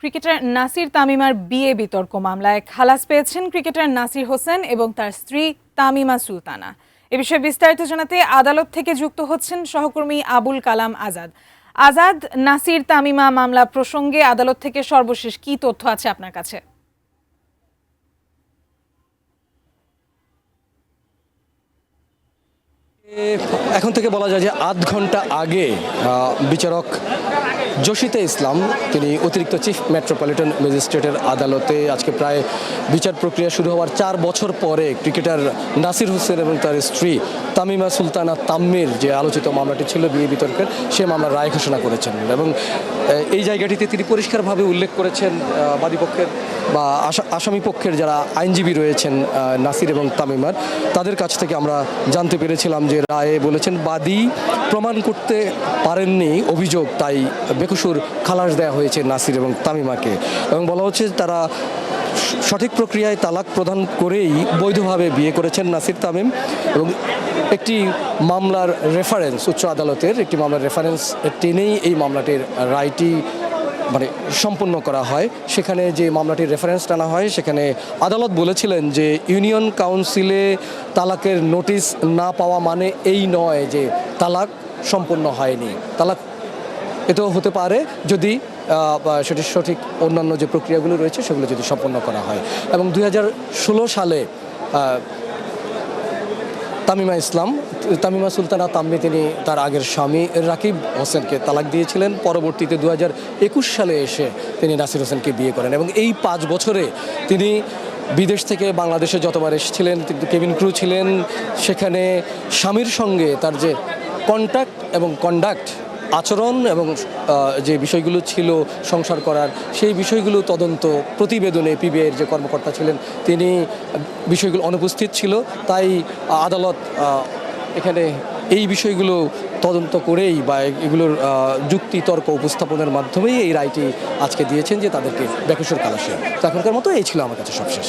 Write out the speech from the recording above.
Cricketer Nasir তামিমার বিয়ে বিতর্ক মামলায় খালাস পেয়েছেন ক্রিকেটার নাসির হোসেন এবং তার স্ত্রী তামিমা সুলতানা। এ বিষয়ে বিস্তারিত জানাতে আদালত থেকে যুক্ত হচ্ছেন সহকর্মী আবুল কালাম আজাদ। আজাদ, নাসির তামিমা মামলা প্রসঙ্গে আদালত থেকে সর্বশেষ কি তথ্য আছে আপনার কাছে? এখন থেকে বলা যায় যে আধ ঘন্টা আগে বিচারক জসিতে ইসলাম তিনি অতিরিক্ত চিফ মেট্রোপলিটন ম্যাজিস্ট্রেটের আদালতে আজকে প্রায় বিচার প্রক্রিয়া শুরু হওয়ার 4 বছর পরে ক্রিকেটার নাসির হোসেন এবং তার স্ত্রী তামিমা সুলতানা তাম্মির যে আলোচিত মামলাটি ছিল বিয়ে বিতর্কের, সে মামলার রায় ঘোষণা করেছেন। এবং এই জায়গাটিতে তিনি পরিষ্কারভাবে উল্লেখ করেছেন বাদীপক্ষের বা আসামি পক্ষের যারা আইনজীবী রয়েছেন নাসির এবং তামিমার, তাদের কাছ থেকে আমরা জানতে পেরেছিলাম যে রায়ে বলেছেন বাদী প্রমাণ করতে পারেননি অভিযোগ, তাই বেকসুর খালাস দেওয়া হয়েছে নাসির এবং তামিমাকে। এবং বলা হচ্ছে তারা সঠিক প্রক্রিয়ায় তালাক প্রদান করেই বৈধভাবে বিয়ে করেছেন নাসির তামিম। এবং একটি মামলার রেফারেন্স, উচ্চ আদালতের একটি মামলার রেফারেন্স টেনেই এই মামলাটির রায়টি সম্পন্ন করা হয়। সেখানে যে মামলাটির রেফারেন্স টানা হয় সেখানে আদালত বলেছিলেন যে ইউনিয়ন কাউন্সিলে তালাকের নোটিশ না পাওয়া মানে এই নয় যে তালাক সম্পন্ন হয়নি। তালাক এতেও হতে পারে যদি সেটি সঠিক অন্যান্য যে প্রক্রিয়াগুলো রয়েছে সেগুলো যদি সম্পন্ন করা হয়। এবং 2016 সালে তামিমা সুলতানা তাম্মি তিনি তার আগের স্বামী রাকিব হোসেনকে তালাক দিয়েছিলেন। পরবর্তীতে 2021 সালে এসে তিনি নাসির হোসেনকে বিয়ে করেন। এবং এই 5 বছরে তিনি বিদেশ থেকে বাংলাদেশে যতবার এসেছিলেন, কিন্তু কেবিন ক্রু ছিলেন, সেখানে স্বামীর সঙ্গে তার যে কন্ট্যাক্ট এবং কন্ডাক্ট, আচরণ এবং যে বিষয়গুলো ছিল সংসার করার, সেই বিষয়গুলো তদন্ত প্রতিবেদনে পিবিআইয়ের যে কর্মকর্তা ছিলেন তিনি বিষয়গুলো অনুপস্থিত ছিল। তাই আদালত এখানে এই বিষয়গুলো তদন্ত করেই বা এগুলোর যুক্তি তর্ক উপস্থাপনের মাধ্যমেই এই রায়টি আজকে দিয়েছেন যে তাদেরকে বেকসুর খালাস। তো এখনকার মতো এই ছিল আমার কাছে সবশেষ।